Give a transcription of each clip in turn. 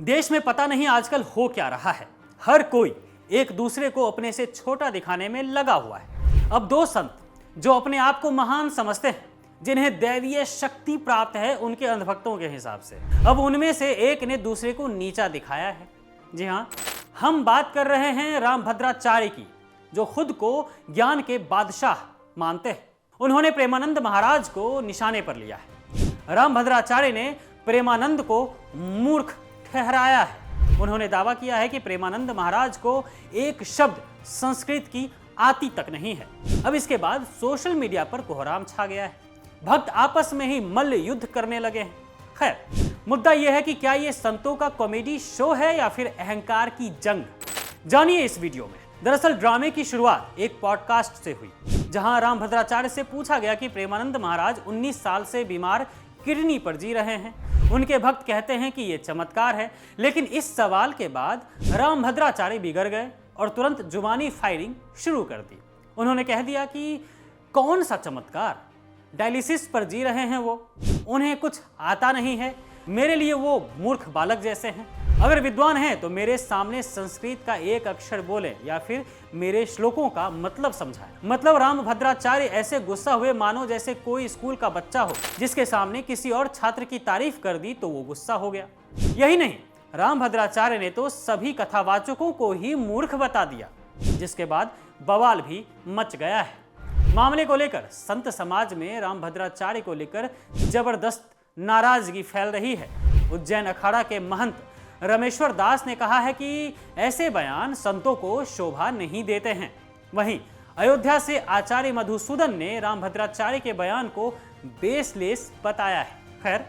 देश में पता नहीं आजकल हो क्या रहा है। हर कोई एक दूसरे को अपने से छोटा दिखाने में लगा हुआ है। अब दो संत जो अपने आप को महान समझते हैं, जिन्हें दैवीय शक्ति प्राप्त है उनके अंधभक्तों के हिसाब से, अब उनमें से एक ने दूसरे को नीचा दिखाया है। जी हाँ, हम बात कर रहे हैं रामभद्राचार्य की, जो खुद को ज्ञान के बादशाह मानते हैं। उन्होंने प्रेमानंद महाराज को निशाने पर लिया है। रामभद्राचार्य ने प्रेमानंद को मूर्ख ठहराया है। उन्होंने दावा किया है कि प्रेमानंद महाराज को एक शब्द संस्कृत की आती तक नहीं है। अब इसके बाद सोशल मीडिया पर कोहराम छा गया है। भक्त आपस में ही मल्ल युद्ध करने लगे हैं। खैर, मुद्दा यह है कि क्या यह संतों का कॉमेडी शो है या फिर अहंकार की जंग। जानिए इस वीडियो में। दरअसल ड्रामे की शुरुआत एक पॉडकास्ट से हुई, जहां रामभद्राचार्य से पूछा गया कि प्रेमानंद महाराज 19 साल से बीमार किडनी पर जी रहे हैं। उनके भक्त कहते हैं कि यह चमत्कार है, लेकिन इस सवाल के बाद रामभद्राचार्य बिगड़ गए और तुरंत जुबानी फायरिंग शुरू कर दी। उन्होंने कह दिया कि कौन सा चमत्कार, डायलिसिस पर जी रहे हैं वो, उन्हें कुछ आता नहीं है, मेरे लिए वो मूर्ख बालक जैसे हैं। अगर विद्वान हैं तो मेरे सामने संस्कृत का एक अक्षर बोले या फिर मेरे श्लोकों का मतलब समझाएं। मतलब रामभद्राचार्य ऐसे गुस्सा हुए मानो जैसे कोई स्कूल का बच्चा हो जिसके सामने किसी और छात्र की तारीफ कर दी तो वो गुस्सा हो गया। यही नहीं, रामभद्राचार्य ने तो सभी कथावाचकों को ही मूर्ख बता दिया, जिसके बाद बवाल भी मच गया है। मामले को लेकर संत समाज में रामभद्राचार्य को लेकर जबरदस्त नाराजगी फैल रही है। उज्जैन अखाड़ा के महंत रमेश्वर दास ने कहा है कि ऐसे बयान संतों को शोभा नहीं देते हैं। वहीं अयोध्या से आचार्य मधुसूदन ने रामभद्राचार्य के बयान को बेसलेस बताया है। खैर,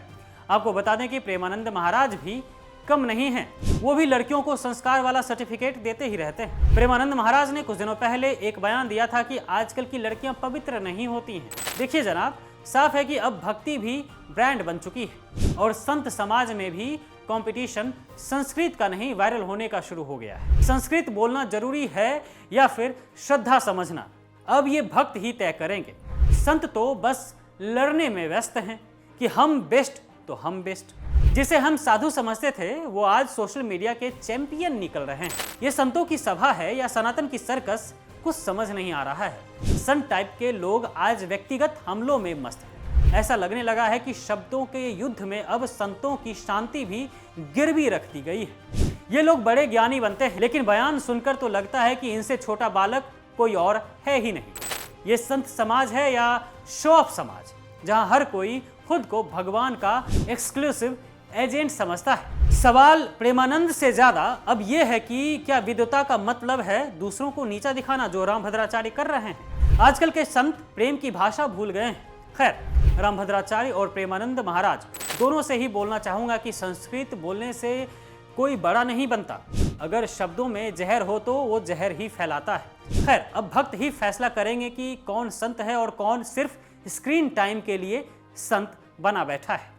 आपको बता दें कि प्रेमानंद महाराज भी कम नहीं हैं। वो भी लड़कियों को संस्कार वाला सर्टिफिकेट देते ही रहते हैं। प्रेमानंद महाराज ने कुछ दिनों पहले एक बयान दिया था कि आजकल की लड़कियां पवित्र नहीं होती हैं। देखिए जनाब, साफ है कि अब भक्ति भी ब्रांड बन चुकी है और संत समाज में भी कंपटीशन संस्कृत का नहीं वायरल होने का शुरू हो गया है। संस्कृत बोलना जरूरी है या फिर श्रद्धा समझना, अब ये भक्त ही तय करेंगे। संत तो बस लड़ने में व्यस्त हैं कि हम बेस्ट तो हम बेस्ट। जिसे हम साधु समझते थे वो आज सोशल मीडिया के चैंपियन निकल रहे हैं। ये संतों की सभा है या सनातन की सर्कस, कुछ समझ नहीं आ रहा है। संत टाइप के लोग आज व्यक्तिगत हमलों में मस्त हैं। ऐसा लगने लगा है कि शब्दों के युद्ध में अब संतों की शांति भी गिरवी रख दी गई है। ये लोग बड़े ज्ञानी बनते हैं, लेकिन बयान सुनकर तो लगता है कि इनसे छोटा बालक कोई और है ही नहीं। ये संत समाज है या शो ऑफ समाज, जहां हर कोई खुद को भगवान का एक्सक्लूसिव एजेंट समझता है। सवाल प्रेमानंद से ज्यादा अब यह है कि क्या विद्वता का मतलब है दूसरों को नीचा दिखाना, जो रामभद्राचार्य कर रहे हैं। आजकल के संत प्रेम की भाषा भूल गए हैं। खैर, रामभद्राचार्य और प्रेमानंद महाराज दोनों से ही बोलना चाहूंगा कि संस्कृत बोलने से कोई बड़ा नहीं बनता। अगर शब्दों में जहर हो तो वो जहर ही फैलाता है। खैर, अब भक्त ही फैसला करेंगे कि कौन संत है और कौन सिर्फ स्क्रीन टाइम के लिए संत बना बैठा है।